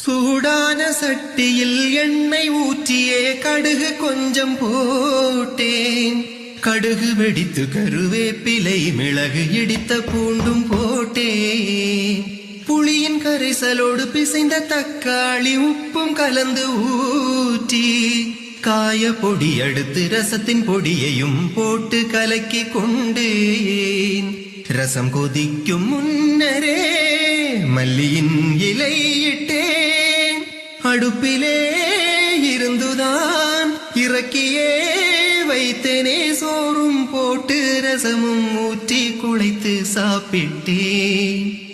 சூடான சட்டியில் எண்ணெய் ஊற்றியே கடுகு கொஞ்சம் போட்டேன். கடுகு வெடித்து கருவேப்பிலை மிளகு இடித்த பூண்டும் போட்டேன். புளியின் கரைசலோடு பிசைந்த தக்காளி உப்பும் கலந்து ஊற்றி காய பொடி எடுத்து ரசத்தின் பொடியையும் போட்டு கலக்கி கொண்டேன். ரசம் கொதிக்கும் முன்னரே மல்லியின் இலையிட்டேன். அடுப்பிலே இருந்துதான் இறக்கியே வைத்தேனே. சோறும் போட்டு ரசமும் ஊற்றி குழைத்து சாப்பிட்டேன்.